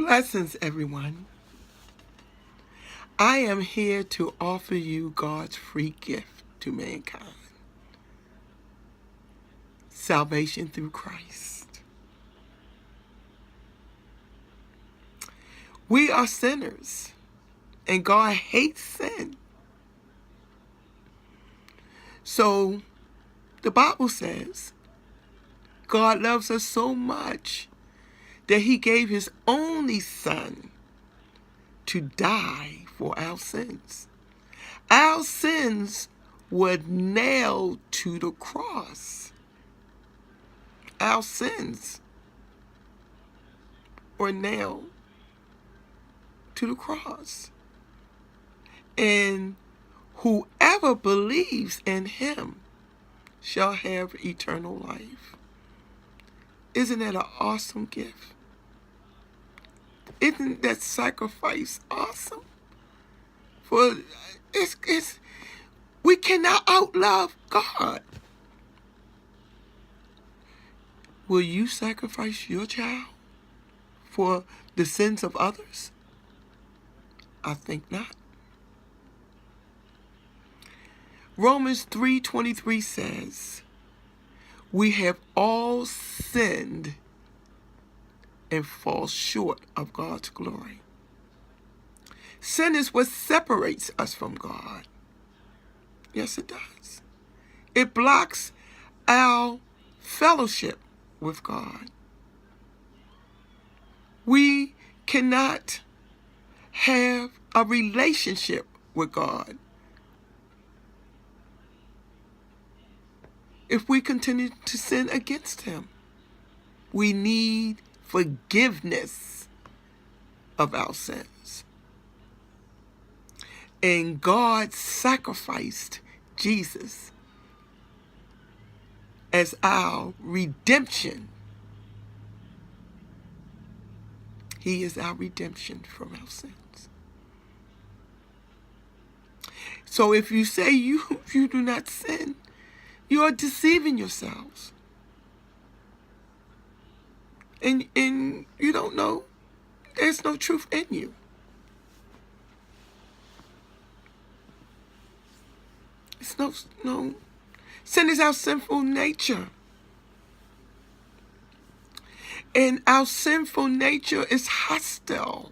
Blessings, everyone. I am here to offer you God's free gift to mankind. Salvation through Christ. We are sinners, and God hates sin. So, the Bible says, God loves us so much that He gave His only Son to die for our sins. Our sins were nailed to the cross. Our sins were nailed to the cross. And whoever believes in Him shall have eternal life. Isn't that an awesome gift? Isn't that sacrifice awesome? For we cannot outlove God. Will you sacrifice your child for the sins of others? I think not. Romans 3:23 says, we have all sinned and fall short of God's glory. Sin is what separates us from God. Yes, it does. It blocks our fellowship with God. We cannot have a relationship with God if we continue to sin against Him. We need forgiveness of our sins. And God sacrificed Jesus as our redemption. He is our redemption from our sins. So if you say you do not sin, you are deceiving yourselves. And you don't know. There's no truth in you. It's no. Sin is our sinful nature. And our sinful nature is hostile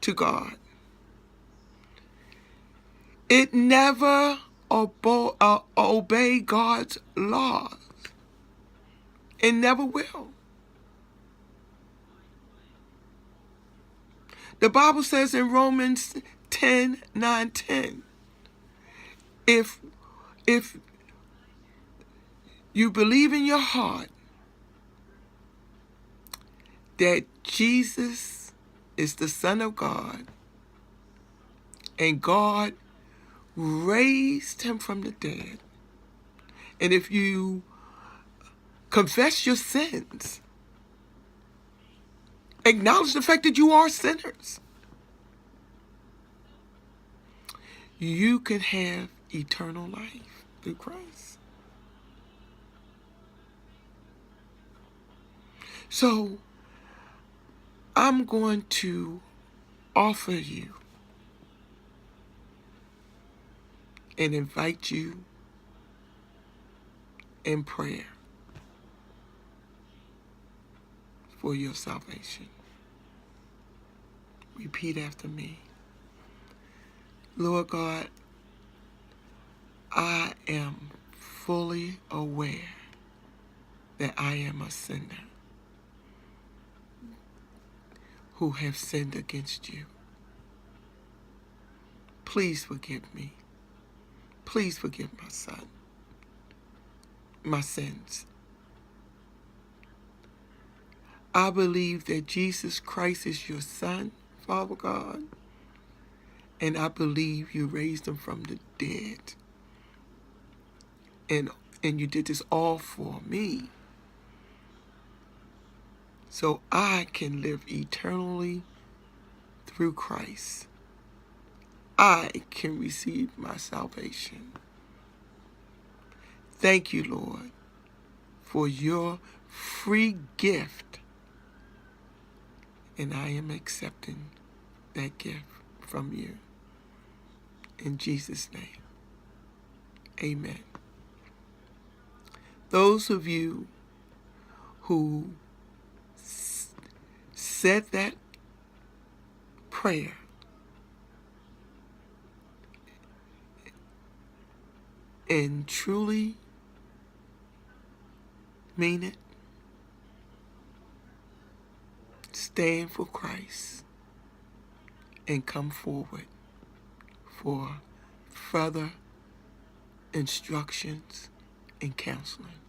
to God. It never obey God's laws. It never will. The Bible says in Romans 10:9-10, if you believe in your heart that Jesus is the Son of God and God raised Him from the dead, and if you confess your sins, acknowledge the fact that you are sinners, you can have eternal life through Christ. So, I'm going to offer you and invite you in prayer for your salvation. Repeat after me. Lord God, I am fully aware that I am a sinner who have sinned against you. Please forgive me. Please forgive my son, my sins. I believe that Jesus Christ is your Son, Father God, and I believe you raised Him from the dead. And you did this all for me, so I can live eternally through Christ. I can receive my salvation. Thank you, Lord, for your free gift and I am accepting that gift from you. In Jesus' name, amen. Those of you who said that prayer and truly mean it, stand for Christ and come forward for further instructions and counseling.